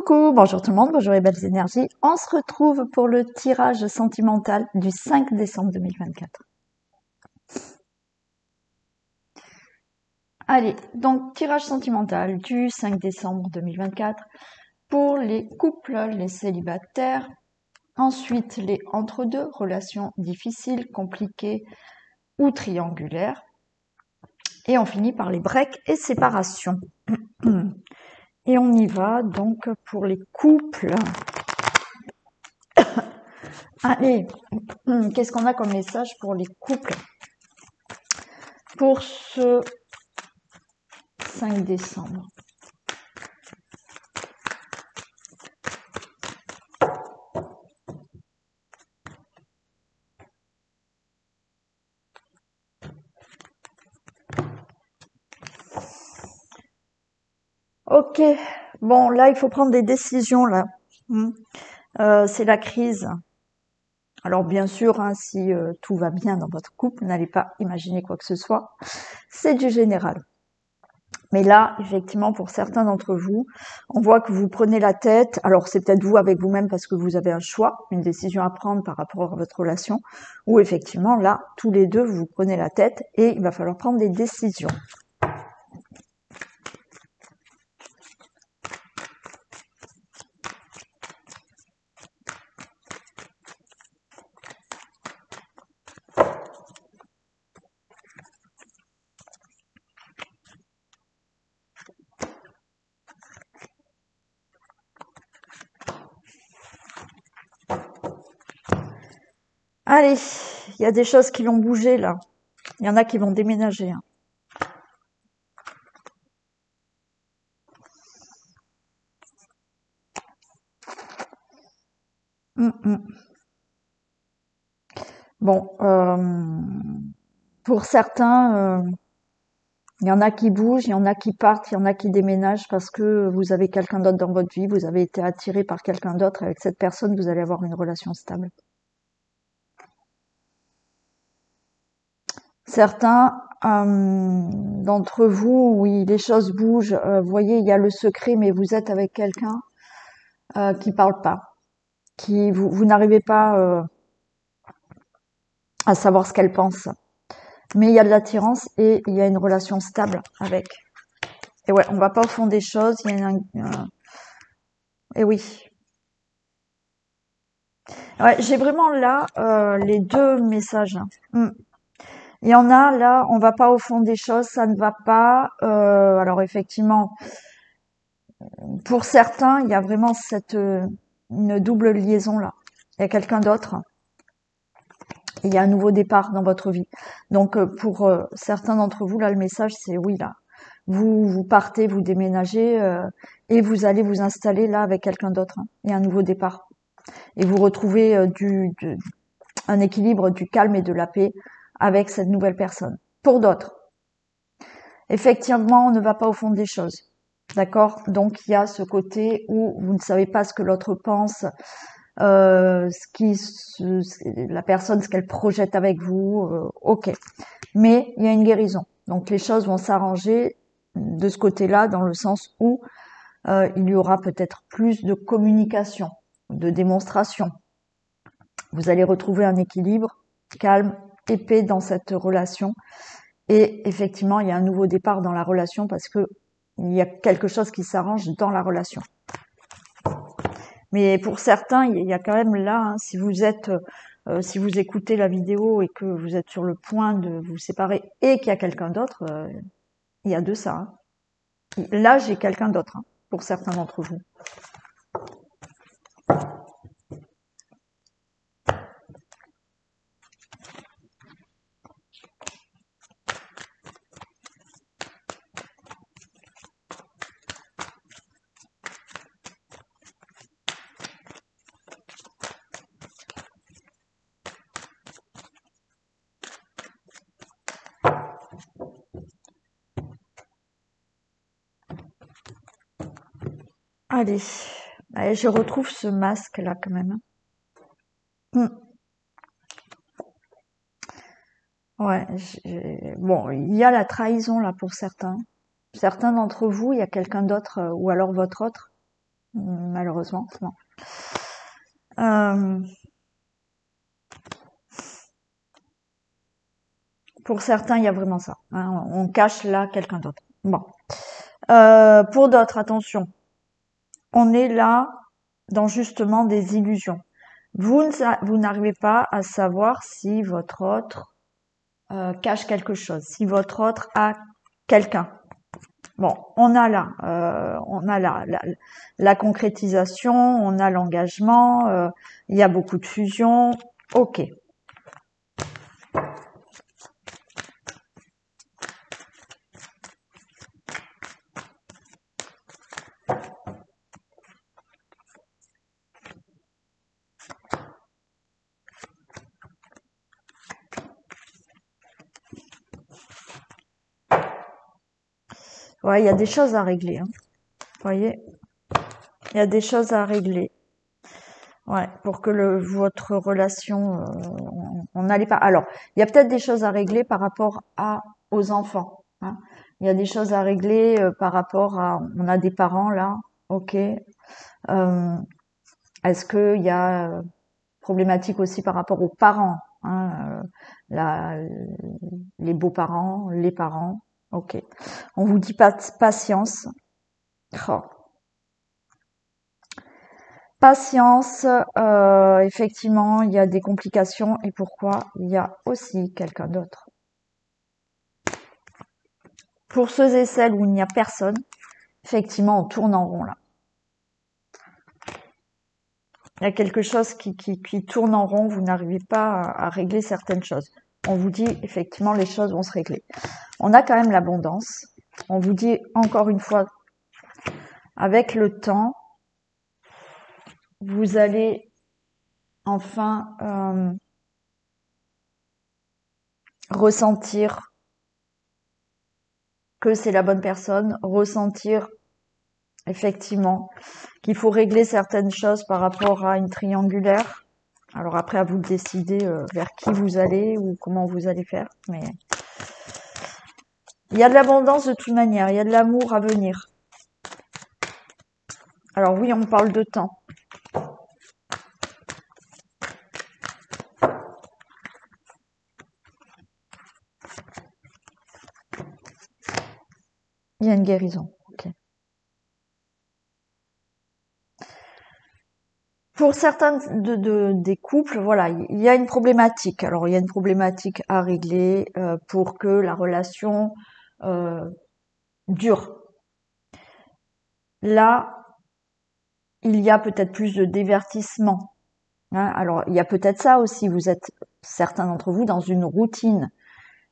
Coucou, bonjour tout le monde, bonjour les belles énergies. On se retrouve pour le tirage sentimental du 5 décembre 2024. Allez, donc tirage sentimental du 5 décembre 2024 pour les couples, les célibataires. Ensuite, les entre-deux, relations difficiles, compliquées ou triangulaires. Et on finit par les breaks et séparations. Et on y va donc pour les couples. Allez, qu'est-ce qu'on a comme message pour les couples pour ce 5 décembre? Ok, bon là il faut prendre des décisions là. C'est la crise. Alors bien sûr, hein, si tout va bien dans votre couple, n'allez pas imaginer quoi que ce soit. C'est du général. Mais là, effectivement, pour certains d'entre vous, on voit que vous prenez la tête. Alors c'est peut-être vous avec vous-même parce que vous avez un choix, une décision à prendre par rapport à votre relation, ou effectivement là, tous les deux, vous prenez la tête et il va falloir prendre des décisions. Allez, il y a des choses qui vont bouger là. Il y en a qui vont déménager. Hein. Bon, pour certains, il y en a qui bougent, il y en a qui partent, il y en a qui déménagent parce que vous avez quelqu'un d'autre dans votre vie, vous avez été attiré par quelqu'un d'autre, avec cette personne, vous allez avoir une relation stable. Certains d'entre vous, oui, les choses bougent. Vous voyez, il y a le secret, mais vous êtes avec quelqu'un qui parle pas, qui vous n'arrivez pas à savoir ce qu'elle pense. Mais il y a de l'attirance et il y a une relation stable avec. Et ouais, on va pas au fond des choses. Il y a et oui. Ouais, j'ai vraiment là les deux messages. Il y en a là, on va pas au fond des choses, ça ne va pas. Alors effectivement, pour certains, il y a vraiment cette une double liaison là. Il y a quelqu'un d'autre. Il y a un nouveau départ dans votre vie. Donc pour certains d'entre vous, là, le message c'est oui là. Vous partez, vous déménagez et vous allez vous installer là avec quelqu'un d'autre. Hein. Il y a un nouveau départ. Et vous retrouvez un équilibre du calme et de la paix avec cette nouvelle personne. Pour d'autres, effectivement, on ne va pas au fond des choses. D'accord? Donc il y a ce côté où vous ne savez pas ce que l'autre pense, la personne, ce qu'elle projette avec vous, ok. Mais il y a une guérison. Donc les choses vont s'arranger de ce côté-là, dans le sens où il y aura peut-être plus de communication, de démonstration. Vous allez retrouver un équilibre, calme, épais dans cette relation. Et effectivement, il y a un nouveau départ dans la relation parce que il y a quelque chose qui s'arrange dans la relation. Mais pour certains, il y a quand même là, hein, si vous écoutez la vidéo et que vous êtes sur le point de vous séparer et qu'il y a quelqu'un d'autre, il y a de ça. Hein. Là, j'ai quelqu'un d'autre, hein, pour certains d'entre vous. Allez, je retrouve ce masque là quand même. Ouais, bon, il y a la trahison là pour certains. Certains d'entre vous, il y a quelqu'un d'autre ou alors votre autre malheureusement. Non. Euh, pour certains, il y a vraiment ça. Hein, on cache là quelqu'un d'autre. Bon. Pour d'autres, attention. On est là dans justement des illusions. Vous n'arrivez pas à savoir si votre autre cache quelque chose, si votre autre a quelqu'un. Bon, on a la concrétisation, on a l'engagement, il y a beaucoup de fusion. Ok. Ouais, il y a des choses à régler. Hein. Vous voyez, il y a des choses à régler. Ouais, pour que votre relation, on n'allait pas. Alors, il y a peut-être des choses à régler par rapport aux enfants. Hein. Il y a des choses à régler par rapport à. On a des parents là, ok. Est-ce qu'il y a problématique aussi par rapport aux parents, hein, la, les beaux-parents, les parents, ok. On vous dit pas patience. Oh. Patience, effectivement, il y a des complications et pourquoi il y a aussi quelqu'un d'autre. Pour ceux et celles où il n'y a personne, effectivement, on tourne en rond là. Il y a quelque chose qui tourne en rond, vous n'arrivez pas à régler certaines choses. On vous dit, effectivement, les choses vont se régler. On a quand même l'abondance. On vous dit, encore une fois, avec le temps, vous allez enfin ressentir que c'est la bonne personne, ressentir effectivement qu'il faut régler certaines choses par rapport à une triangulaire. Alors après, à vous de décider vers qui vous allez ou comment vous allez faire. Mais il y a de l'abondance de toute manière, il y a de l'amour à venir. Alors oui, on parle de temps. Il y a une guérison. Ok. Pour certains des couples, voilà, il y a une problématique. Alors, il y a une problématique à régler pour que la relation euh, dure. Là, il y a peut-être plus de divertissement. Hein. Alors, il y a peut-être ça aussi. Vous êtes, certains d'entre vous, dans une routine.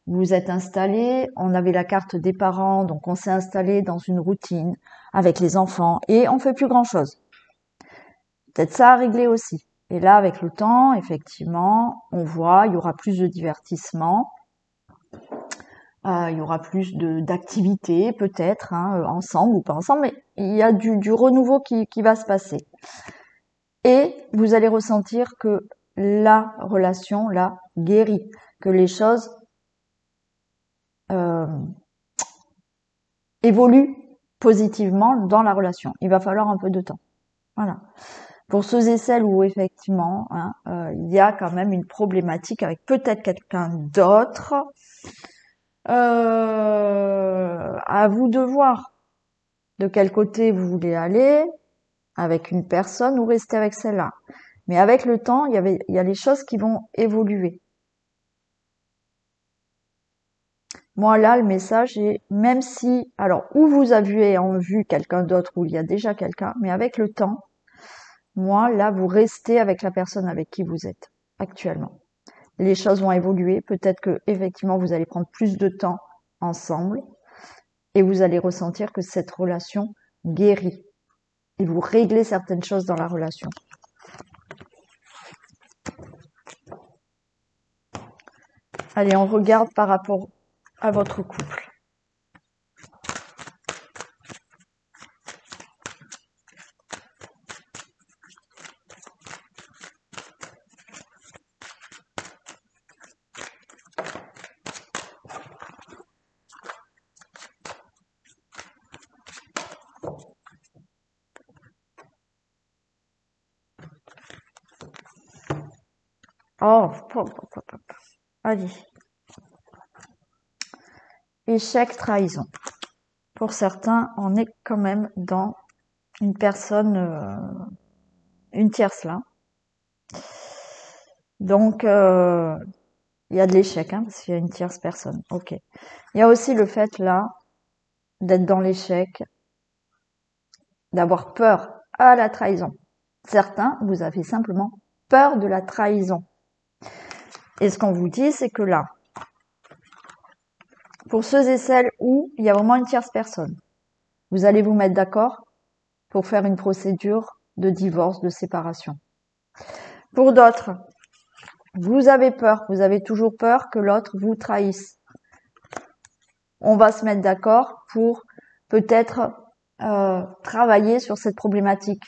Vous vous êtes installés, on avait la carte des parents, donc on s'est installé dans une routine avec les enfants et on fait plus grand-chose. Peut-être ça à régler aussi. Et là, avec le temps, effectivement, on voit, il y aura plus de divertissement, il y aura plus d'activités, peut-être, hein, ensemble ou pas ensemble, mais il y a du renouveau qui va se passer. Et vous allez ressentir que la relation, là, guérit, que les choses euh, évoluent positivement dans la relation. Il va falloir un peu de temps. Voilà. Pour ceux et celles où effectivement hein, il y a quand même une problématique avec peut-être quelqu'un d'autre, à vous de voir de quel côté vous voulez aller avec une personne ou rester avec celle-là. Mais avec le temps, il y a les choses qui vont évoluer. Moi là, le message est même si, alors où vous avez en vue quelqu'un d'autre ou il y a déjà quelqu'un, mais avec le temps, moi là, vous restez avec la personne avec qui vous êtes actuellement. Les choses vont évoluer. Peut-être que effectivement vous allez prendre plus de temps ensemble et vous allez ressentir que cette relation guérit et vous réglez certaines choses dans la relation. Allez, on regarde par rapport à votre couple. Oh, allez. Échec, trahison. Pour certains, on est quand même dans une personne, une tierce là. Donc, il y a de l'échec, hein, parce qu'il y a une tierce personne. Ok. Il y a aussi le fait là d'être dans l'échec, d'avoir peur à la trahison. Certains, vous avez simplement peur de la trahison. Et ce qu'on vous dit, c'est que là, pour ceux et celles où il y a vraiment une tierce personne, vous allez vous mettre d'accord pour faire une procédure de divorce, de séparation. Pour d'autres, vous avez peur, vous avez toujours peur que l'autre vous trahisse. On va se mettre d'accord pour peut-être travailler sur cette problématique.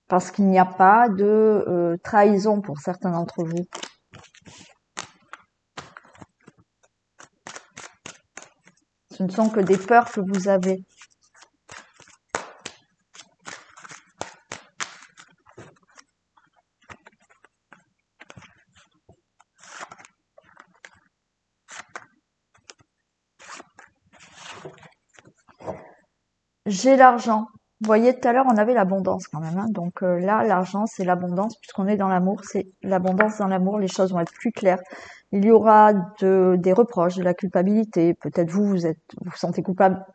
Parce qu'il n'y a pas de trahison pour certains d'entre vous. Ce ne sont que des peurs que vous avez. J'ai l'argent. Vous voyez, tout à l'heure, on avait l'abondance quand même. Hein. Donc là, l'argent, c'est l'abondance. Puisqu'on est dans l'amour, c'est l'abondance dans l'amour. Les choses vont être plus claires. Il y aura des reproches, de la culpabilité. Peut-être vous vous sentez coupable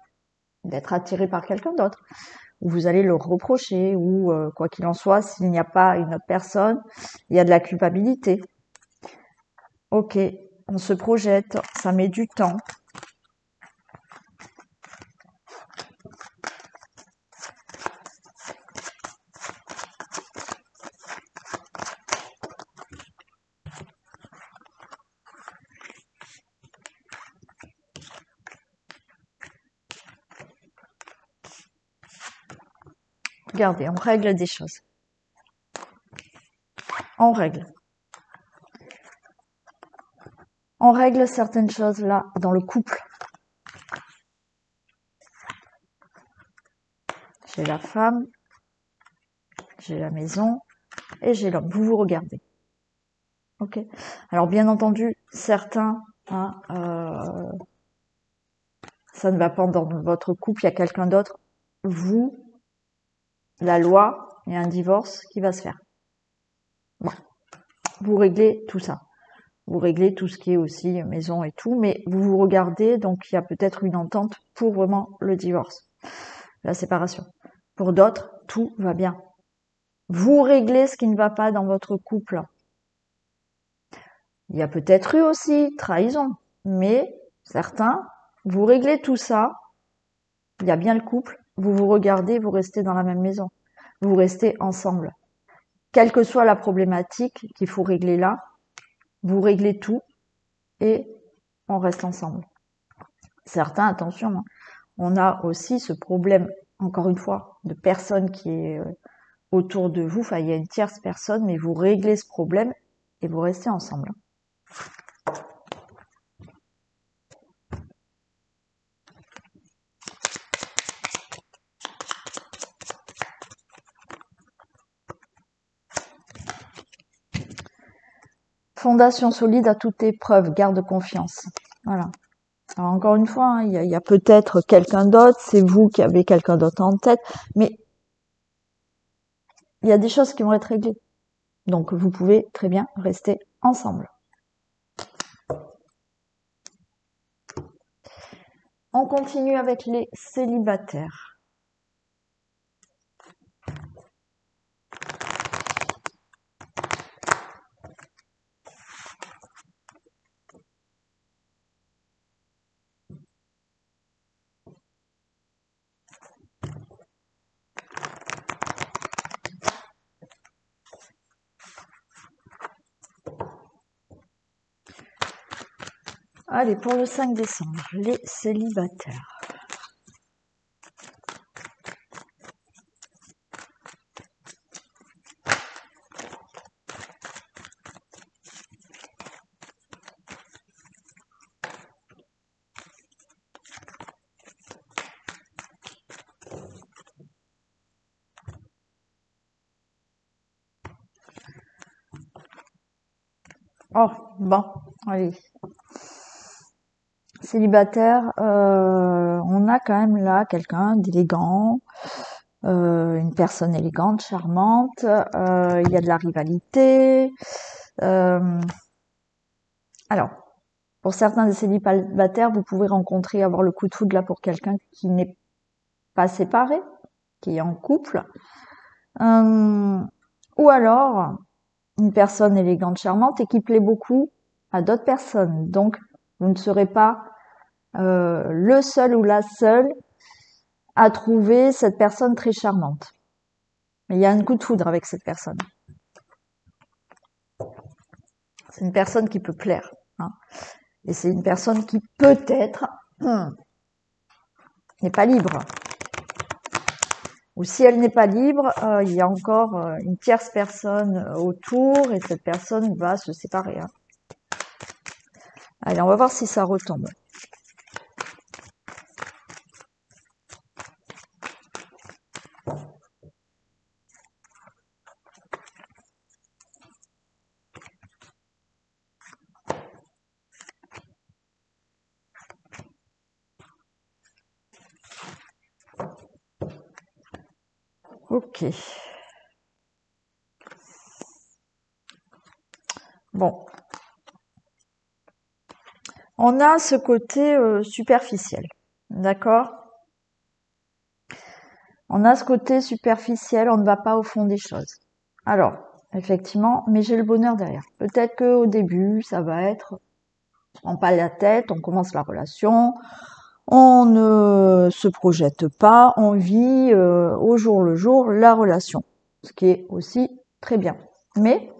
d'être attiré par quelqu'un d'autre. Ou vous allez le reprocher. Ou quoi qu'il en soit, s'il n'y a pas une autre personne, il y a de la culpabilité. Ok, on se projette. Ça met du temps. Regardez, on règle des choses. On règle. On règle certaines choses là dans le couple. J'ai la femme, j'ai la maison et j'ai l'homme. Vous vous regardez. Ok. Alors bien entendu, certains, hein, ça ne va pas dans votre couple, il y a quelqu'un d'autre. Vous, la loi, il y a un divorce qui va se faire. Bon. Vous réglez tout ça. Vous réglez tout ce qui est aussi maison et tout, mais vous vous regardez, donc il y a peut-être une entente pour vraiment le divorce, la séparation. Pour d'autres, tout va bien. Vous réglez ce qui ne va pas dans votre couple. Il y a peut-être eu aussi trahison, mais certains, vous réglez tout ça, il y a bien le couple, vous vous regardez, vous restez dans la même maison, vous restez ensemble. Quelle que soit la problématique qu'il faut régler là, vous réglez tout et on reste ensemble. Certains, attention, hein, on a aussi ce problème, encore une fois, de personne qui est autour de vous, enfin il y a une tierce personne, mais vous réglez ce problème et vous restez ensemble. Fondation solide à toute épreuve, garde confiance. Voilà. Alors encore une fois, hein, il y a peut-être quelqu'un d'autre, c'est vous qui avez quelqu'un d'autre en tête, mais il y a des choses qui vont être réglées. Donc vous pouvez très bien rester ensemble. On continue avec les célibataires. Allez, pour le 5 décembre, les célibataires. Oh, bon, allez. Célibataire, on a quand même là quelqu'un d'élégant, une personne élégante, charmante, il y a de la rivalité. euh, alors, pour certains des célibataires, vous pouvez rencontrer, avoir le coup de foudre là pour quelqu'un qui n'est pas séparé, qui est en couple. Euh, ou alors, une personne élégante, charmante et qui plaît beaucoup à d'autres personnes. Donc, vous ne serez pas le seul ou la seule à trouver cette personne très charmante. Mais il y a un coup de foudre avec cette personne. C'est une personne qui peut plaire. Hein. Et c'est une personne qui peut-être n'est pas libre. Ou si elle n'est pas libre, il y a encore une tierce personne autour et cette personne va se séparer. Hein. Allez, on va voir si ça retombe. Ok. Bon. On a ce côté superficiel. D'accord? On a ce côté superficiel, on ne va pas au fond des choses. Alors, effectivement, mais j'ai le bonheur derrière. Peut-être qu'au début, ça va être, on se prend pas la tête, on commence la relation, on ne se projette pas, on vit au jour le jour la relation, ce qui est aussi très bien. Mais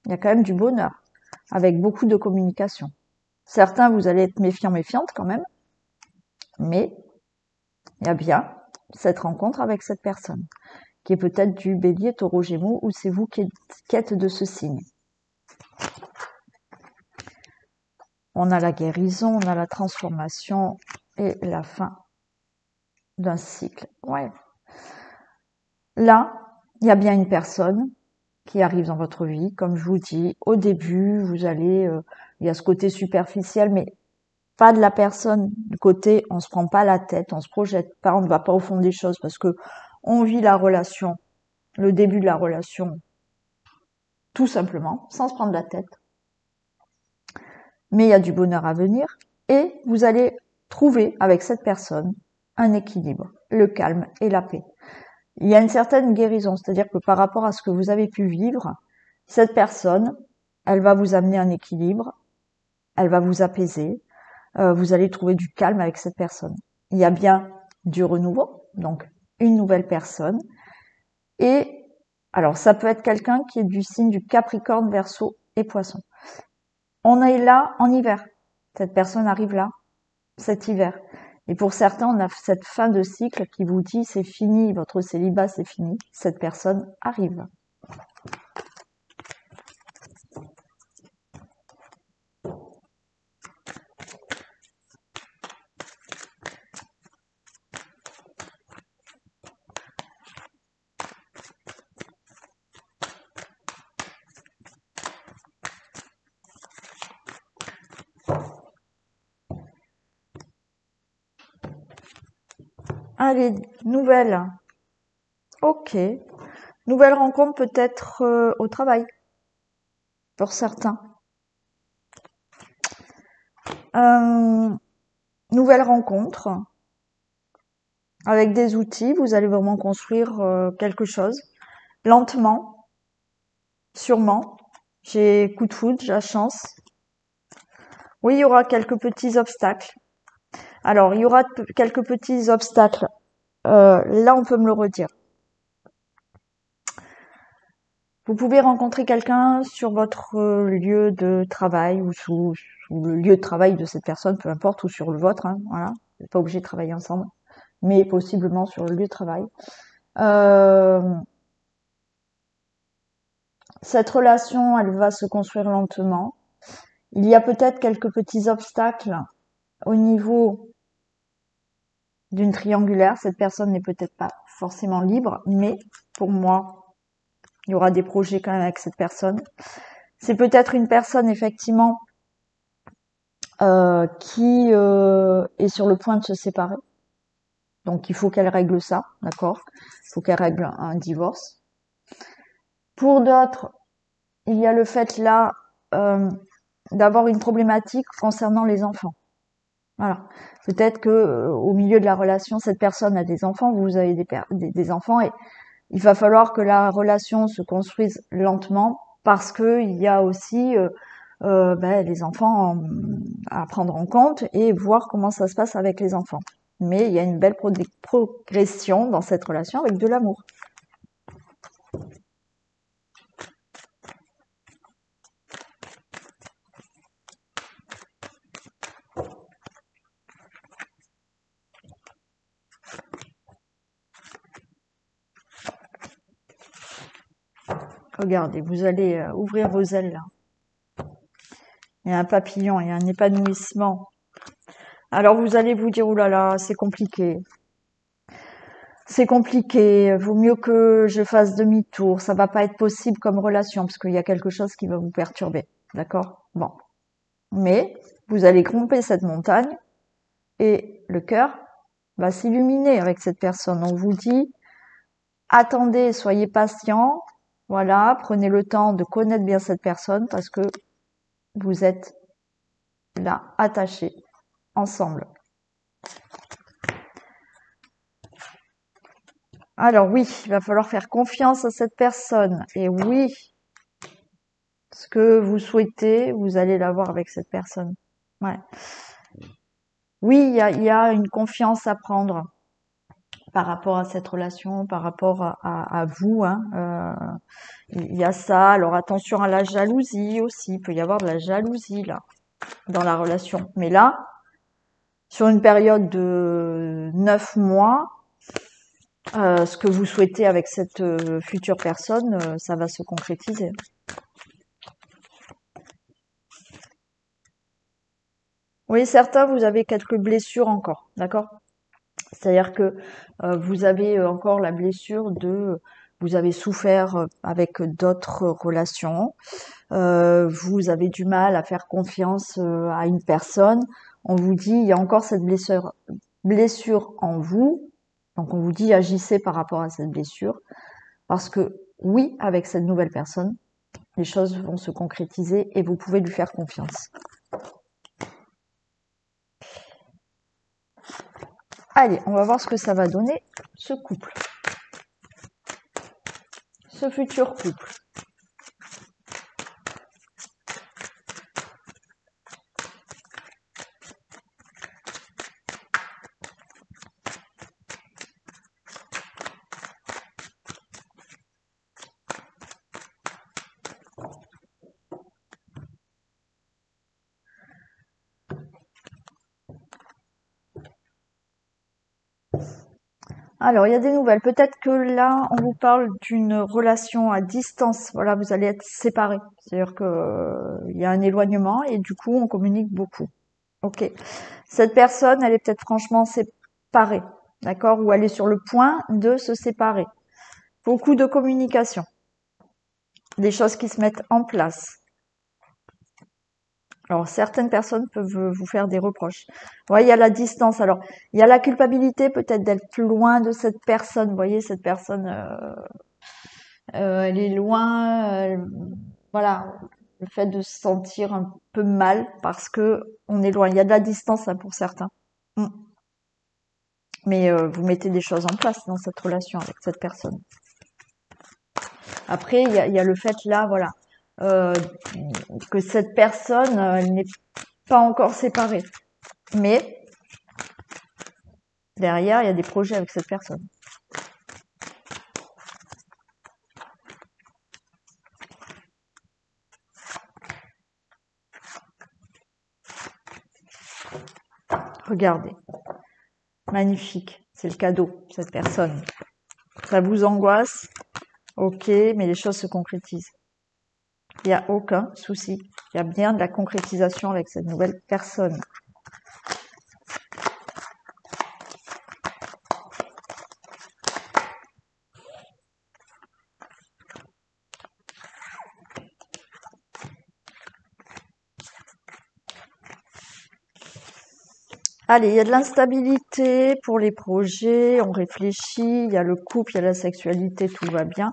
il y a quand même du bonheur, avec beaucoup de communication. Certains, vous allez être méfiants, méfiantes quand même, mais il y a bien cette rencontre avec cette personne, qui est peut-être du bélier, taureau, gémeaux, ou c'est vous qui êtes de ce signe. On a la guérison, on a la transformation et la fin d'un cycle. Ouais. Là, il y a bien une personne qui arrive dans votre vie. Comme je vous dis, au début, vous allez, il y a ce côté superficiel, mais pas de la personne du côté, on se prend pas la tête, on se projette pas, on ne va pas au fond des choses parce que on vit la relation, le début de la relation, tout simplement, sans se prendre la tête. Mais il y a du bonheur à venir et vous allez trouver avec cette personne un équilibre, le calme et la paix. Il y a une certaine guérison, c'est-à-dire que par rapport à ce que vous avez pu vivre, cette personne, elle va vous amener un équilibre, elle va vous apaiser, vous allez trouver du calme avec cette personne. Il y a bien du renouveau, donc une nouvelle personne. Et alors, ça peut être quelqu'un qui est du signe du Capricorne, Verseau et Poisson. On est là en hiver. Cette personne arrive là, cet hiver. Et pour certains, on a cette fin de cycle qui vous dit c'est fini, votre célibat c'est fini. Cette personne arrive. Allez, nouvelle. Ok. Nouvelle rencontre peut-être au travail, pour certains. Euh, Nouvelle rencontre. Avec des outils, vous allez vraiment construire quelque chose. Lentement, sûrement. J'ai coup de foudre, j'ai la chance. Oui, il y aura quelques petits obstacles. Alors, il y aura quelques petits obstacles. Là, on peut me le redire. Vous pouvez rencontrer quelqu'un sur votre lieu de travail ou sous le lieu de travail de cette personne, peu importe, ou sur le vôtre. Hein, voilà, vous n'êtes pas obligé de travailler ensemble, mais possiblement sur le lieu de travail. Euh, Cette relation, elle va se construire lentement. Il y a peut-être quelques petits obstacles au niveau d'une triangulaire. Cette personne n'est peut-être pas forcément libre, mais pour moi, il y aura des projets quand même avec cette personne. C'est peut-être une personne, effectivement, qui est sur le point de se séparer. Donc, il faut qu'elle règle ça, d'accord? Il faut qu'elle règle un divorce. Pour d'autres, il y a le fait là d'avoir une problématique concernant les enfants. Voilà. Peut-être que au milieu de la relation, cette personne a des enfants, vous avez des enfants, et il va falloir que la relation se construise lentement parce que il y a aussi les enfants à prendre en compte et voir comment ça se passe avec les enfants. Mais il y a une belle progression dans cette relation avec de l'amour. Regardez, vous allez ouvrir vos ailes là. Il y a un papillon, il y a un épanouissement. Alors vous allez vous dire, oulala, c'est compliqué. C'est compliqué, vaut mieux que je fasse demi-tour, ça va pas être possible comme relation, parce qu'il y a quelque chose qui va vous perturber. D'accord? Bon. Mais vous allez grimper cette montagne et le cœur va s'illuminer avec cette personne. On vous dit, attendez, soyez patient, voilà, prenez le temps de connaître bien cette personne parce que vous êtes là, attachés, ensemble. Alors oui, il va falloir faire confiance à cette personne. Et oui, ce que vous souhaitez, vous allez l'avoir avec cette personne. Ouais. Oui, il y a une confiance à prendre par rapport à cette relation, par rapport à vous. Hein. Il y a ça. Alors attention à la jalousie aussi. Il peut y avoir de la jalousie là dans la relation. Mais là, sur une période de 9 mois, ce que vous souhaitez avec cette future personne, ça va se concrétiser. Oui, certains, vous avez quelques blessures encore, d'accord? C'est-à-dire que vous avez encore la blessure de, vous avez souffert avec d'autres relations, vous avez du mal à faire confiance à une personne. On vous dit, il y a encore cette blessure en vous. Donc on vous dit, agissez par rapport à cette blessure. Parce que oui, avec cette nouvelle personne, les choses vont se concrétiser et vous pouvez lui faire confiance. Allez, on va voir ce que ça va donner, ce couple. Ce futur couple. Alors, il y a des nouvelles. Peut-être que là, on vous parle d'une relation à distance. Voilà, vous allez être séparés. C'est-à-dire que il y a un éloignement et du coup, on communique beaucoup. Ok. Cette personne, elle est peut-être franchement séparée, d'accord, ou elle est sur le point de se séparer. Beaucoup de communication, des choses qui se mettent en place. Alors, certaines personnes peuvent vous faire des reproches. Ouais, il y a la distance. Alors, il y a la culpabilité peut-être d'être plus loin de cette personne. Vous voyez, cette personne, elle est loin. Voilà, le fait de se sentir un peu mal parce que on est loin. Il y a de la distance hein, pour certains. Mm. Mais vous mettez des choses en place dans cette relation avec cette personne. Après, il y a le fait là, voilà, euh, que cette personne, elle n'est pas encore séparée. Mais derrière, il y a des projets avec cette personne. Regardez. Magnifique. C'est le cadeau, cette personne. Ça vous angoisse. Ok, mais les choses se concrétisent. Il n'y a aucun souci. Il y a bien de la concrétisation avec cette nouvelle personne. Allez, il y a de l'instabilité pour les projets, on réfléchit, il y a le couple, il y a la sexualité, tout va bien.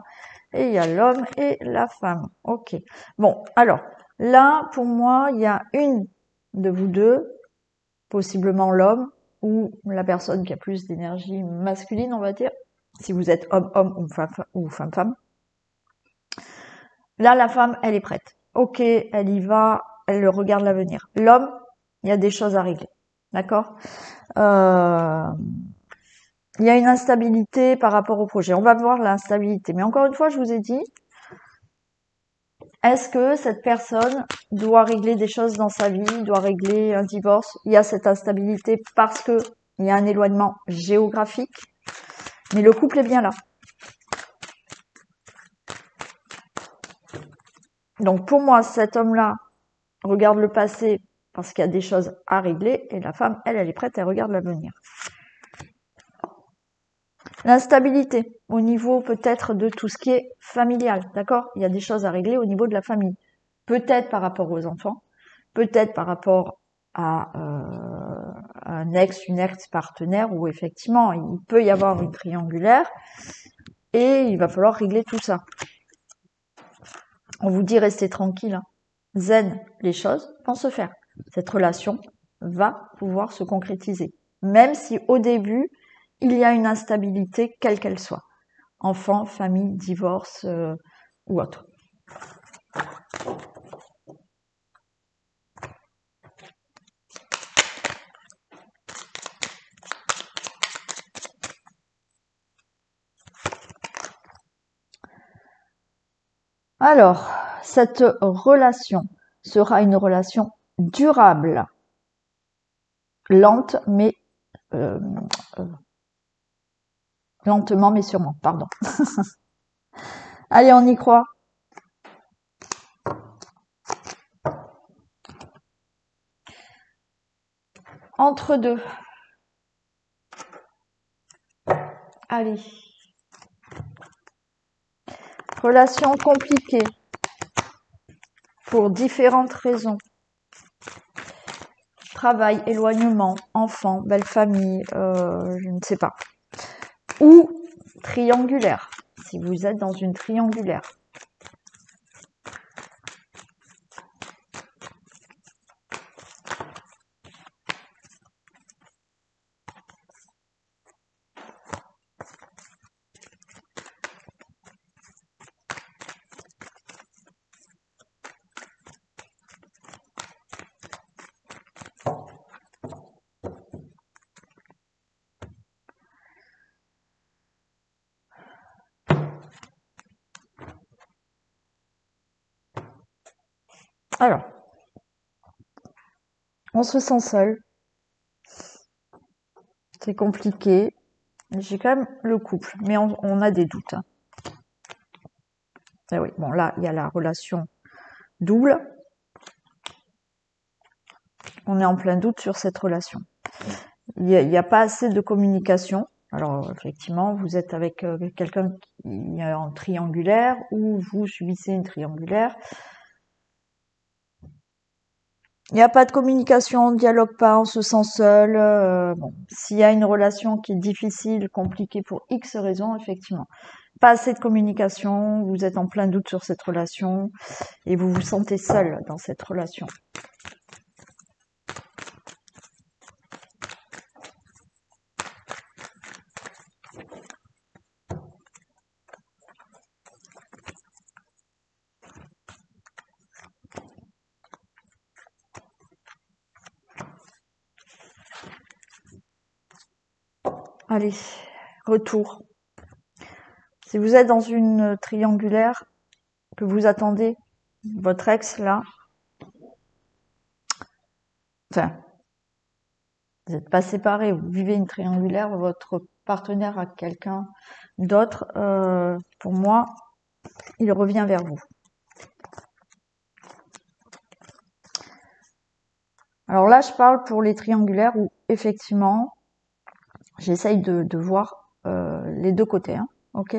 Et il y a l'homme et la femme. Ok. Bon, alors, là, pour moi, il y a une de vous deux, possiblement l'homme, ou la personne qui a plus d'énergie masculine, on va dire, si vous êtes homme-homme ou femme-femme. Là, la femme, elle est prête. Ok, elle y va, elle regarde l'avenir. L'homme, il y a des choses à régler. D'accord il y a une instabilité par rapport au projet. On va voir l'instabilité. Mais encore une fois, je vous ai dit, est-ce que cette personne doit régler des choses dans sa vie, doit régler un divorce? Il y a cette instabilité parce que il y a un éloignement géographique, mais le couple est bien là. Donc pour moi, cet homme-là regarde le passé parce qu'il y a des choses à régler, et la femme, elle est prête, elle regarde l'avenir. L'instabilité au niveau peut-être de tout ce qui est familial, d'accord? Il y a des choses à régler au niveau de la famille. Peut-être par rapport aux enfants, peut-être par rapport à un ex, une ex-partenaire, où effectivement, il peut y avoir une triangulaire, et il va falloir régler tout ça. On vous dit restez tranquille, hein. Zen, les choses vont se faire. Cette relation va pouvoir se concrétiser. Même si au début, il y a une instabilité, quelle qu'elle soit. Enfant, famille, divorce ou autre. Alors, cette relation sera une relation durable, lente, mais euh, lentement mais sûrement, pardon. Allez, on y croit. Entre deux. Allez. Relation compliquée pour différentes raisons. Travail, éloignement, enfant, belle famille, je ne sais pas. Ou triangulaire, si vous êtes dans une triangulaire. Alors, on se sent seul. C'est compliqué. J'ai quand même le couple, mais on a des doutes. Et oui, bon là, il y a la relation double. On est en plein doute sur cette relation. Il n'y a pas assez de communication. Alors effectivement, vous êtes avec quelqu'un qui est en triangulaire ou vous subissez une triangulaire. Il n'y a pas de communication, on ne dialogue pas, on se sent seul. Bon, s'il y a une relation qui est difficile, compliquée pour X raisons, effectivement. Pas assez de communication, vous êtes en plein doute sur cette relation et vous vous sentez seul dans cette relation. Allez, retour. Si vous êtes dans une triangulaire, que vous attendez votre ex là, enfin, vous n'êtes pas séparés, vous vivez une triangulaire, votre partenaire a quelqu'un d'autre, pour moi, il revient vers vous. Alors là, je parle pour les triangulaires où effectivement, j'essaye de voir les deux côtés, hein, ok.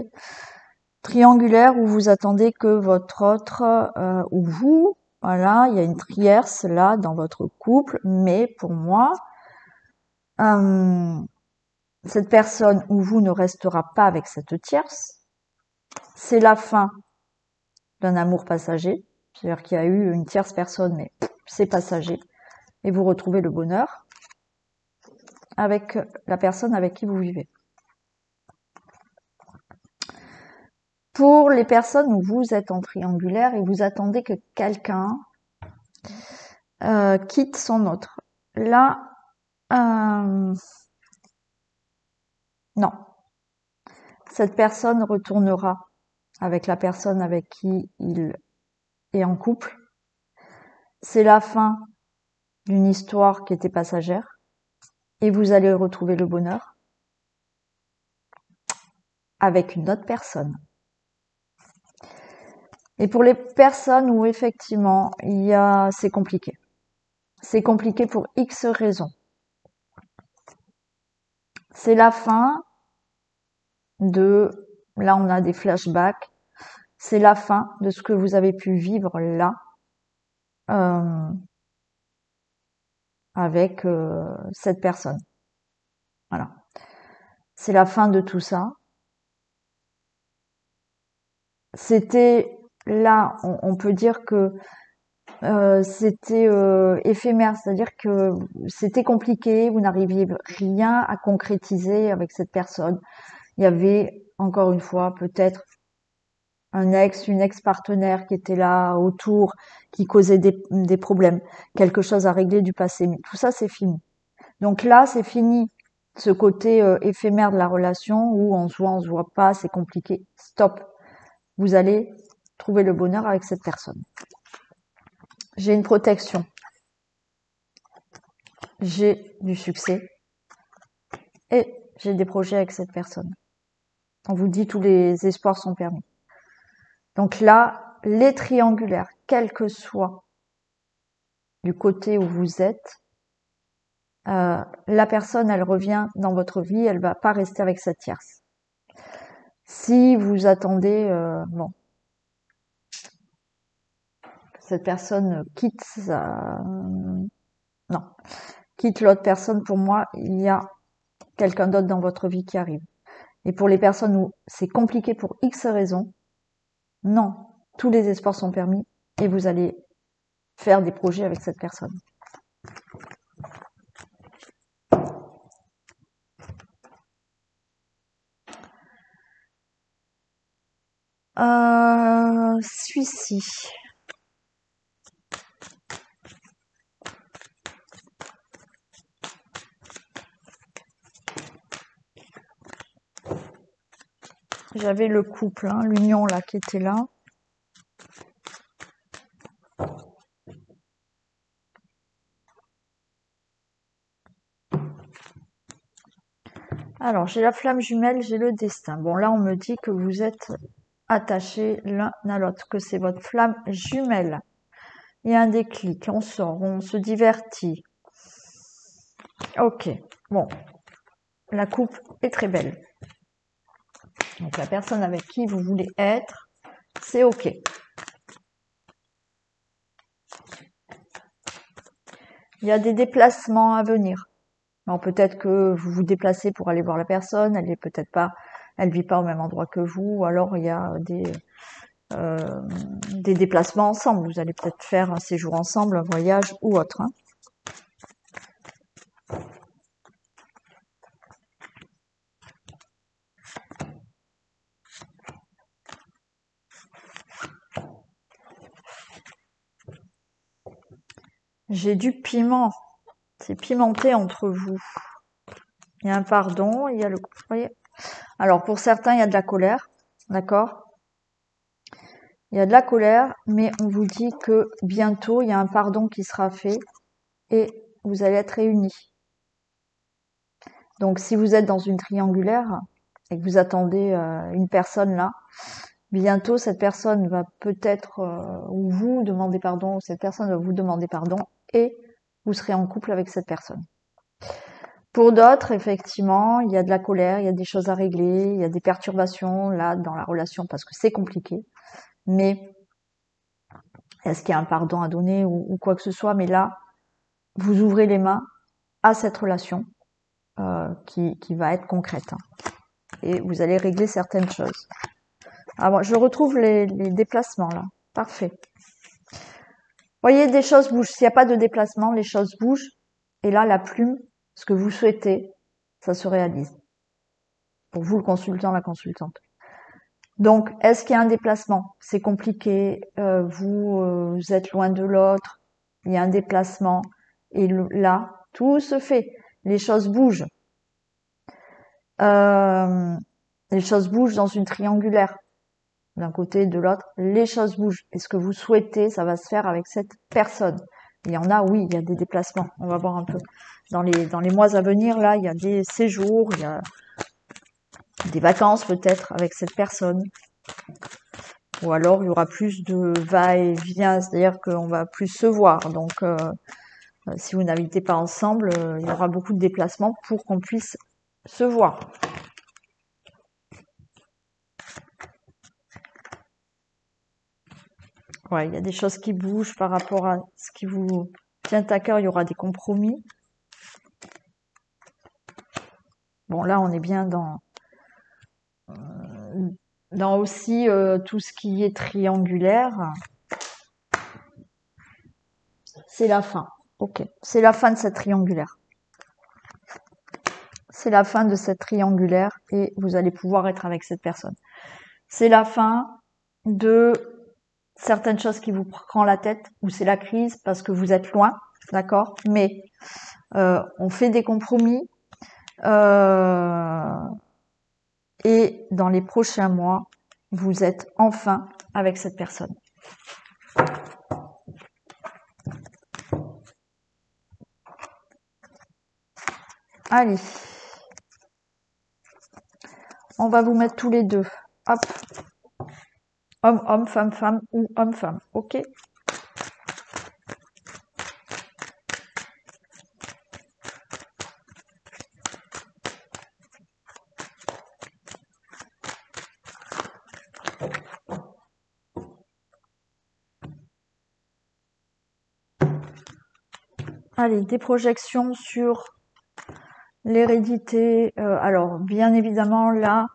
Triangulaire où vous attendez que votre autre ou vous, voilà, il y a une tierce là dans votre couple, mais pour moi, Euh, cette personne ou vous ne restera pas avec cette tierce. C'est la fin d'un amour passager. C'est-à-dire qu'il y a eu une tierce personne, mais c'est passager. Et vous retrouvez le bonheur avec la personne avec qui vous vivez. Pour les personnes où vous êtes en triangulaire et vous attendez que quelqu'un quitte son autre. Là, non. Cette personne retournera avec la personne avec qui il est en couple. C'est la fin d'une histoire qui était passagère et vous allez retrouver le bonheur avec une autre personne. Et pour les personnes où effectivement c'est compliqué. C'est compliqué pour X raisons. C'est la fin là on a des flashbacks, c'est la fin de ce que vous avez pu vivre là euh, avec cette personne. Voilà. C'est la fin de tout ça. C'était là, on peut dire que c'était éphémère, c'est-à-dire que c'était compliqué, vous n'arriviez rien à concrétiser avec cette personne. Il y avait, encore une fois, peut-être une ex-partenaire qui était là autour, qui causait des problèmes, quelque chose à régler du passé. Mais tout ça, c'est fini. Donc là, c'est fini ce côté éphémère de la relation où on se voit pas, c'est compliqué. Stop. Vous allez trouver le bonheur avec cette personne. J'ai une protection. J'ai du succès. Et j'ai des projets avec cette personne. On vous dit tous les espoirs sont permis. Donc là, les triangulaires, quel que soit du côté où vous êtes, la personne, elle revient dans votre vie, elle va pas rester avec sa tierce. Si vous attendez, cette personne quitte non, quitte l'autre personne, pour moi, il y a quelqu'un d'autre dans votre vie qui arrive. Et pour les personnes où c'est compliqué pour X raisons, non, tous les espoirs sont permis et vous allez faire des projets avec cette personne. Celui-ci. J'avais le couple, hein, l'union là qui était là. Alors, j'ai la flamme jumelle, j'ai le destin. Bon, là, on me dit que vous êtes attachés l'un à l'autre, que c'est votre flamme jumelle. Il y a un déclic, on sort, on se divertit. Ok, bon, la coupe est très belle. Donc, la personne avec qui vous voulez être, c'est ok. Il y a des déplacements à venir. Alors peut-être que vous vous déplacez pour aller voir la personne, elle est peut-être pas, elle vit pas au même endroit que vous, ou alors il y a des déplacements ensemble. Vous allez peut-être faire un séjour ensemble, un voyage ou autre. Hein. J'ai du piment. C'est pimenté entre vous. Il y a un pardon, il y a le... Vous voyez. Alors pour certains, il y a de la colère, d'accord? Il y a de la colère, mais on vous dit que bientôt, il y a un pardon qui sera fait et vous allez être réunis. Donc si vous êtes dans une triangulaire et que vous attendez une personne là, bientôt cette personne va peut-être ou vous demander pardon, ou cette personne va vous demander pardon et vous serez en couple avec cette personne. Pour d'autres, effectivement, il y a de la colère, il y a des choses à régler, il y a des perturbations là dans la relation parce que c'est compliqué. Mais est-ce qu'il y a un pardon à donner ou quoi que ce soit? Mais là, vous ouvrez les mains à cette relation qui va être concrète. Hein. Et vous allez régler certaines choses. Alors, je retrouve les déplacements là. Parfait. Vous voyez, des choses bougent. S'il n'y a pas de déplacement, les choses bougent. Et là, la plume, ce que vous souhaitez, ça se réalise. Pour vous, le consultant, la consultante. Donc, est-ce qu'il y a un déplacement? C'est compliqué. Vous êtes loin de l'autre. Il y a un déplacement. Et là, tout se fait. Les choses bougent. Les choses bougent dans une triangulaire. D'un côté et de l'autre, les choses bougent. Et ce que vous souhaitez, ça va se faire avec cette personne. Il y en a, oui, il y a des déplacements. On va voir un peu. Dans les mois à venir, là, il y a des séjours, il y a des vacances peut-être avec cette personne. Ou alors, il y aura plus de va-et-vient, c'est-à-dire qu'on va plus se voir. Donc, si vous n'habitez pas ensemble, il y aura beaucoup de déplacements pour qu'on puisse se voir. Ouais, il y a des choses qui bougent par rapport à ce qui vous tient à cœur. Il y aura des compromis. Bon, là, on est bien dans aussi tout ce qui est triangulaire. C'est la fin. Ok, c'est la fin de cette triangulaire. C'est la fin de cette triangulaire et vous allez pouvoir être avec cette personne. C'est la fin de certaines choses qui vous prend la tête ou c'est la crise parce que vous êtes loin, d'accord? Mais on fait des compromis et dans les prochains mois, vous êtes enfin avec cette personne. Allez, on va vous mettre tous les deux. Hop. Homme, homme, femme, femme ou homme, femme. Ok. Allez, des projections sur l'hérédité. Alors, bien évidemment, là,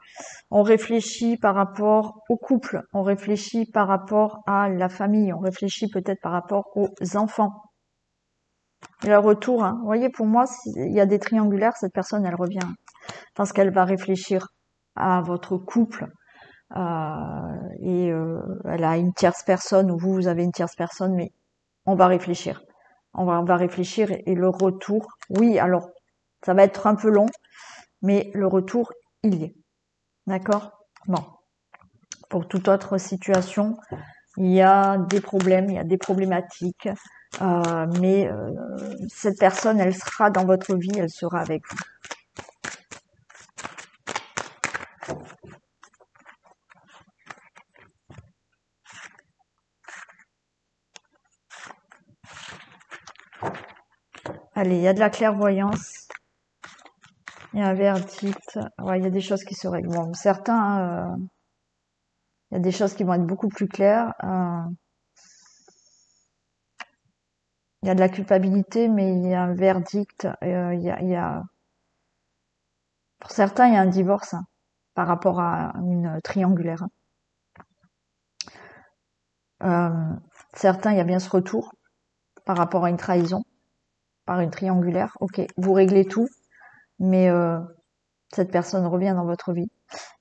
on réfléchit par rapport au couple, on réfléchit par rapport à la famille, on réfléchit peut-être par rapport aux enfants. Et le retour, hein. Vous voyez, pour moi, s'il y a des triangulaires, cette personne, elle revient. Parce qu'elle va réfléchir à votre couple. Elle a une tierce personne, ou vous avez une tierce personne, mais on va réfléchir. On va réfléchir et le retour, oui, alors, ça va être un peu long, mais le retour, il y est. D'accord? Bon. Pour toute autre situation, il y a des problèmes, il y a des problématiques, mais cette personne, elle sera dans votre vie, elle sera avec vous. Allez, il y a de la clairvoyance, il y a un verdict, ouais, il y a des choses qui se règlent. Bon, certains, il y a des choses qui vont être beaucoup plus claires. Il y a de la culpabilité, mais il y a un verdict. Pour certains, il y a un divorce hein, par rapport à une triangulaire. Certains, il y a bien ce retour par rapport à une trahison, par une triangulaire. Ok, vous réglez tout, mais cette personne revient dans votre vie.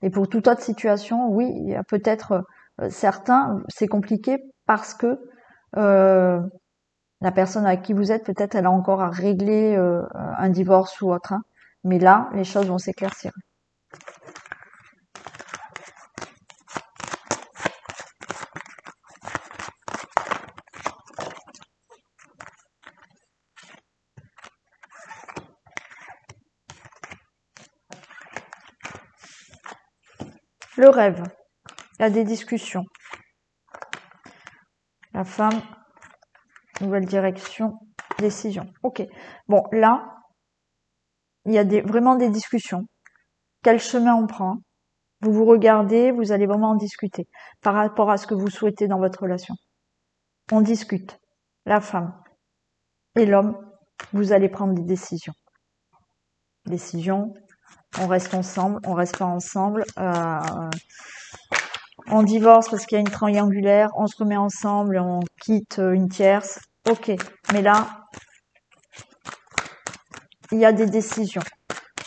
Et pour toute autre situation, oui, il y a peut-être certains, c'est compliqué parce que la personne avec qui vous êtes, peut-être elle a encore à régler un divorce ou autre. Hein. Mais là, les choses vont s'éclaircir. Le rêve. Il y a des discussions. La femme, nouvelle direction, décision. Ok. Bon, là, il y a vraiment des discussions. Quel chemin on prend? Vous vous regardez, vous allez vraiment en discuter par rapport à ce que vous souhaitez dans votre relation. On discute. La femme et l'homme, vous allez prendre des décisions. Décision, on reste ensemble, on reste pas ensemble. On divorce parce qu'il y a une triangulaire, on se remet ensemble, on quitte une tierce. Ok, mais là, il y a des décisions.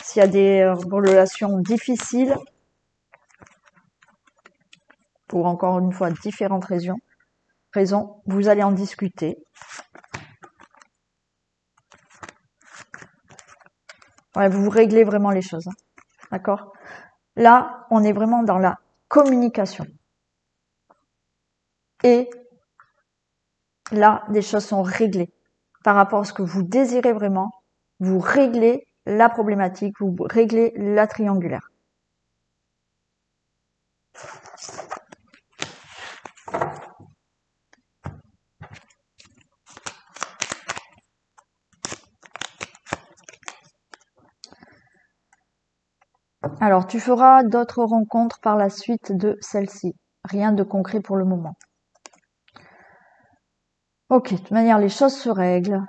S'il y a des relations difficiles, pour encore une fois différentes raisons, vous allez en discuter. Ouais, vous réglez vraiment les choses, hein. D'accord? Là, on est vraiment dans la communication. Et là, les choses sont réglées. Par rapport à ce que vous désirez vraiment, vous réglez la problématique, vous réglez la triangulaire. Alors, tu feras d'autres rencontres par la suite de celle-ci. Rien de concret pour le moment. Ok, de toute manière, les choses se règlent.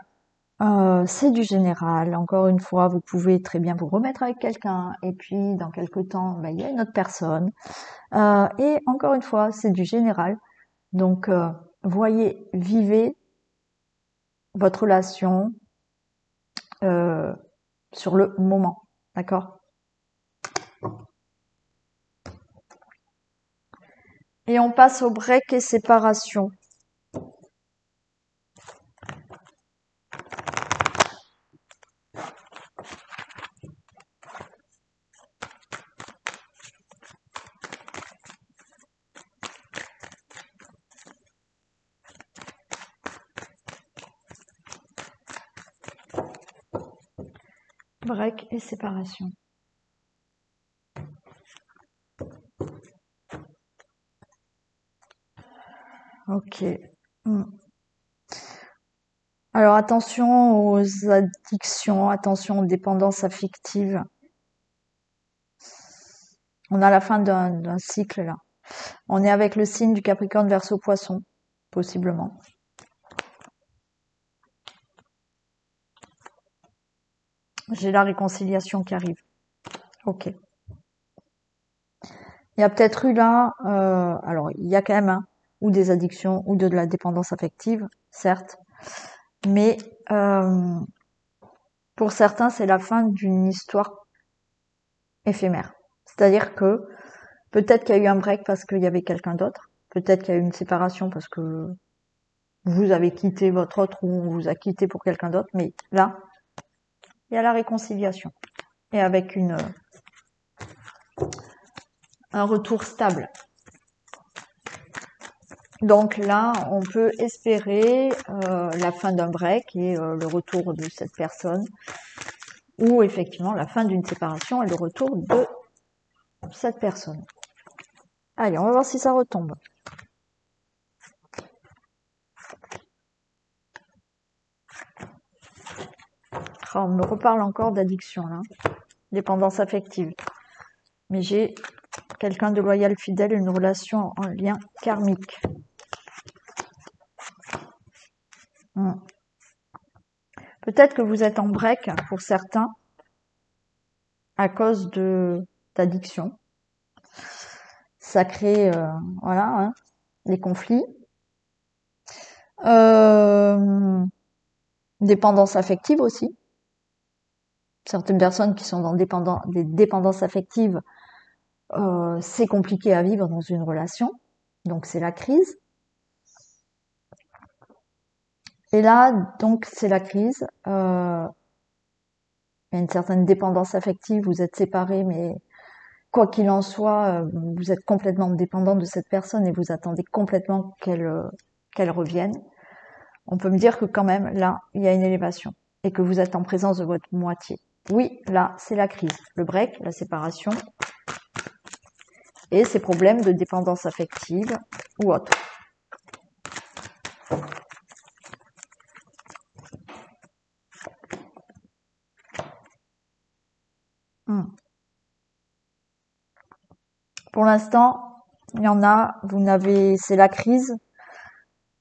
C'est du général. Encore une fois, vous pouvez très bien vous remettre avec quelqu'un et puis dans quelques temps, il y a une autre personne. Et encore une fois, c'est du général. Donc, voyez, vivez votre relation sur le moment. D'accord? Et on passe au break et séparation. Break et séparation. Ok. Alors attention aux addictions, attention aux dépendances affectives. On a la fin d'un cycle là. On est avec le signe du Capricorne Verseau Poisson, possiblement. J'ai la réconciliation qui arrive. Ok. Il y a peut-être eu là, alors il y a quand même ou des addictions ou de la dépendance affective, certes, mais pour certains c'est la fin d'une histoire éphémère. C'est-à-dire que peut-être qu'il y a eu un break parce qu'il y avait quelqu'un d'autre, peut-être qu'il y a eu une séparation parce que vous avez quitté votre autre ou on vous a quitté pour quelqu'un d'autre, mais là, il y a la réconciliation et avec un retour stable. Donc là, on peut espérer la fin d'un break et le retour de cette personne, ou effectivement la fin d'une séparation et le retour de cette personne. Allez, on va voir si ça retombe. On me reparle encore d'addiction là, dépendance affective. Mais j'ai quelqu'un de loyal, fidèle, une relation en lien karmique. Peut-être que vous êtes en break pour certains à cause d'addiction. Ça crée des conflits. Dépendance affective aussi. Certaines personnes qui sont dans des dépendances affectives, c'est compliqué à vivre dans une relation. Donc c'est la crise. Et là, donc c'est la crise. Il y a une certaine dépendance affective, vous êtes séparés, mais quoi qu'il en soit, vous êtes complètement dépendant de cette personne et vous attendez complètement qu'elle revienne. On peut me dire que quand même, là, il y a une élévation et que vous êtes en présence de votre moitié. Oui, là, c'est la crise, le break, la séparation et ces problèmes de dépendance affective ou autre. Pour l'instant, il y en a, c'est la crise,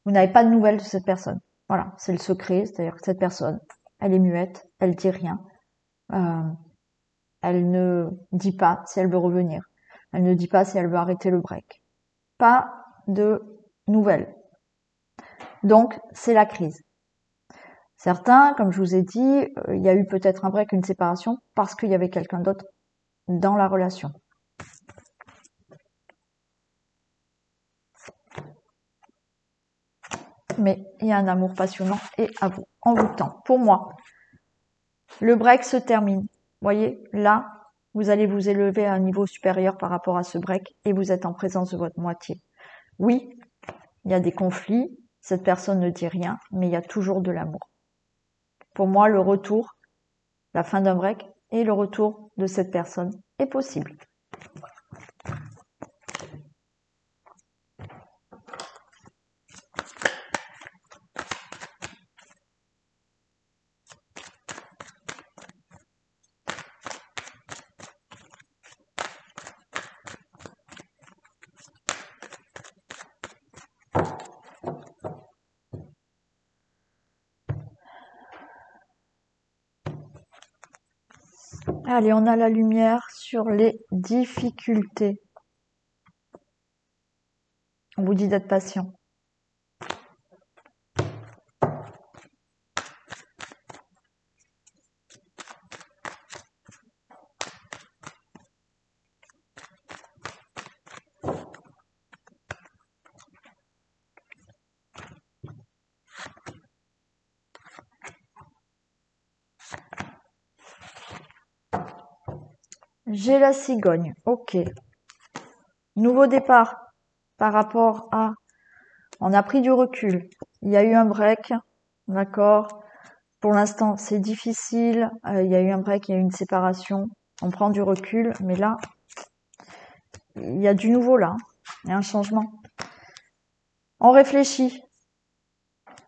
vous n'avez pas de nouvelles de cette personne. Voilà, c'est le secret, c'est-à-dire que cette personne, elle est muette, elle dit rien. Elle ne dit pas si elle veut revenir. Elle ne dit pas si elle veut arrêter le break. Pas de nouvelles. Donc, c'est la crise. Certains, comme je vous ai dit, il y a eu peut-être un break, une séparation, parce qu'il y avait quelqu'un d'autre dans la relation. Mais il y a un amour passionnant et envoûtant. Pour moi, le break se termine. Vous voyez, là, vous allez vous élever à un niveau supérieur par rapport à ce break et vous êtes en présence de votre moitié. Oui, il y a des conflits, cette personne ne dit rien, mais il y a toujours de l'amour. Pour moi, le retour, la fin d'un break et le retour de cette personne est possible. Allez, on a la lumière sur les difficultés. On vous dit d'être patient. J'ai la cigogne. Ok. Nouveau départ par rapport à... On a pris du recul. Il y a eu un break. D'accord. Pour l'instant, c'est difficile. Il y a eu un break, il y a eu une séparation. On prend du recul. Mais là, il y a du nouveau là. Il y a un changement. On réfléchit.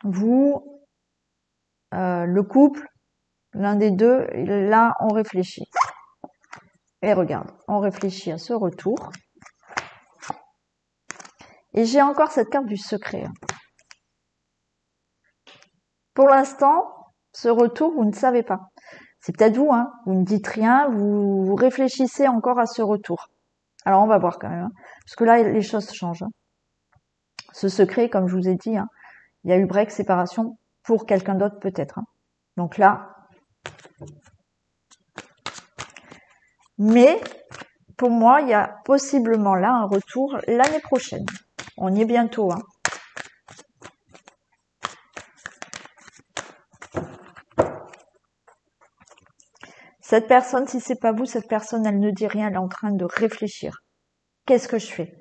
Vous, le couple, l'un des deux, là, on réfléchit. Et regarde, on réfléchit à ce retour. Et j'ai encore cette carte du secret. Pour l'instant, ce retour, vous ne savez pas. C'est peut-être vous, hein. Vous ne dites rien, vous réfléchissez encore à ce retour. Alors, on va voir quand même. Hein. Parce que là, les choses changent. Hein. Ce secret, comme je vous ai dit, hein, il y a eu break, séparation, pour quelqu'un d'autre peut-être. Hein. Donc là, mais pour moi, il y a possiblement là un retour l'année prochaine. On y est bientôt. Hein. Cette personne, si c'est pas vous, cette personne, elle ne dit rien, elle est en train de réfléchir. Qu'est-ce que je fais?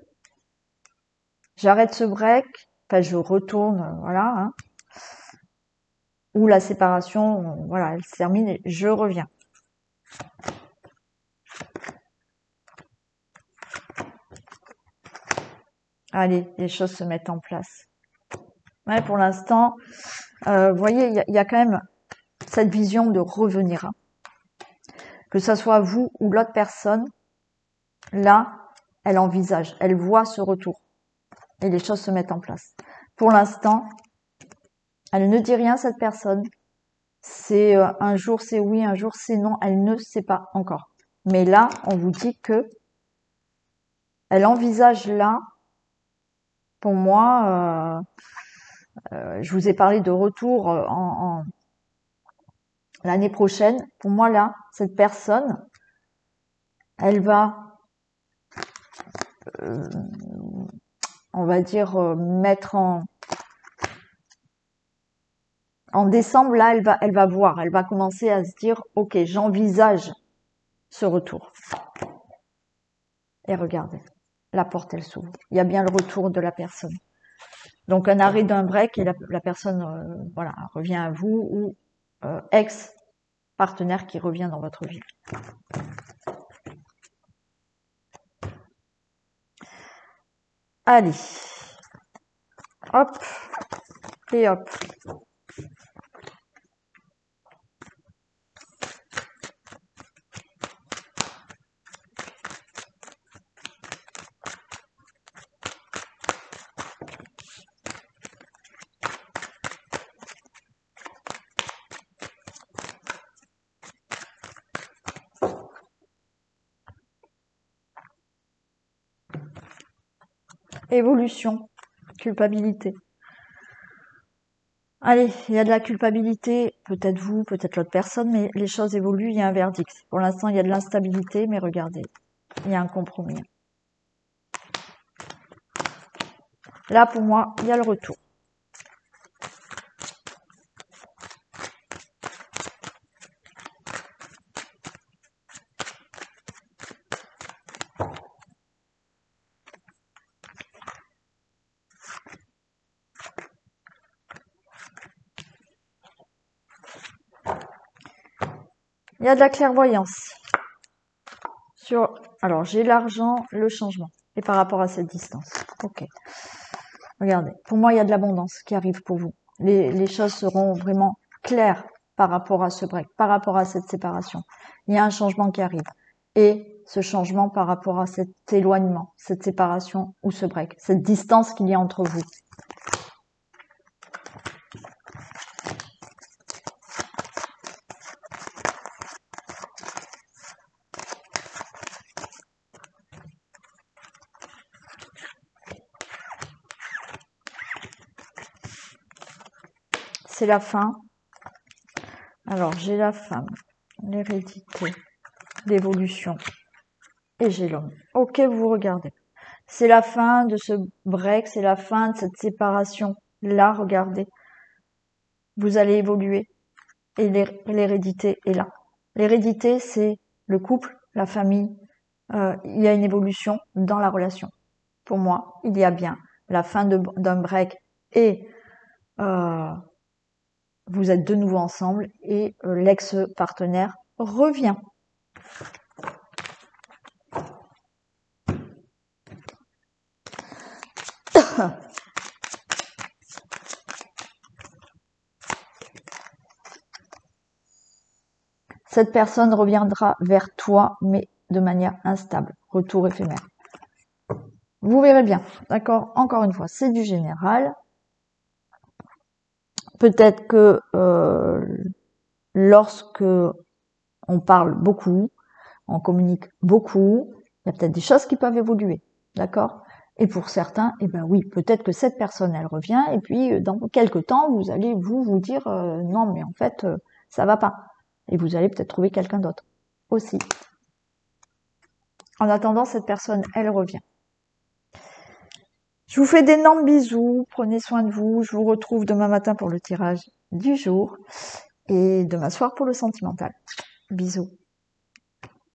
J'arrête ce break, enfin je retourne, voilà. Hein. Ou la séparation, voilà, elle se termine et je reviens. Allez, les choses se mettent en place. Ouais, pour l'instant, vous voyez, il y a quand même cette vision de revenir. Hein. Que ça soit vous ou l'autre personne, là, elle envisage, elle voit ce retour. Et les choses se mettent en place. Pour l'instant, elle ne dit rien, cette personne. C'est un jour c'est oui, un jour c'est non, elle ne sait pas encore. Mais là, on vous dit que elle envisage là, pour moi, je vous ai parlé de retour en l'année prochaine. Pour moi là, cette personne, elle va, on va dire, mettre en décembre, là, elle va voir, elle va commencer à se dire, ok, j'envisage ce retour. Et regardez, la porte, elle s'ouvre. Il y a bien le retour de la personne. Donc, un arrêt d'un break et la personne, voilà, revient à vous ou ex-partenaire qui revient dans votre vie. Allez, hop, et hop. évolution, culpabilité. Allez, il y a de la culpabilité, peut-être vous, peut-être l'autre personne, mais les choses évoluent, il y a un verdict. Pour l'instant, il y a de l'instabilité, mais regardez, il y a un compromis. Là, pour moi, il y a le retour. Il y a de la clairvoyance. Alors, j'ai l'argent, le changement. Et par rapport à cette distance. Ok. Regardez. Pour moi, il y a de l'abondance qui arrive pour vous. Les choses seront vraiment claires par rapport à ce break, par rapport à cette séparation. Il y a un changement qui arrive. Et ce changement par rapport à cet éloignement, cette séparation ou ce break, cette distance qu'il y a entre vous. C'est la fin. Alors, j'ai la femme, l'hérédité, l'évolution et j'ai l'homme. Ok, vous regardez. C'est la fin de ce break, c'est la fin de cette séparation. Là, regardez. Vous allez évoluer et l'hérédité est là. L'hérédité, c'est le couple, la famille. Il y a une évolution dans la relation. Pour moi, il y a bien la fin d'un break et vous êtes de nouveau ensemble et l'ex-partenaire revient. Cette personne reviendra vers toi, mais de manière instable. Retour éphémère. Vous verrez bien, d'accord? Encore une fois, c'est du général. Peut-être que lorsque on parle beaucoup, on communique beaucoup, il y a peut-être des choses qui peuvent évoluer, d'accord? Et pour certains, eh ben oui, peut-être que cette personne, elle revient, et puis dans quelques temps, vous allez vous dire non, mais en fait, ça va pas. Et vous allez peut-être trouver quelqu'un d'autre aussi. En attendant, cette personne, elle revient. Je vous fais d'énormes bisous, prenez soin de vous, je vous retrouve demain matin pour le tirage du jour et demain soir pour le sentimental. Bisous.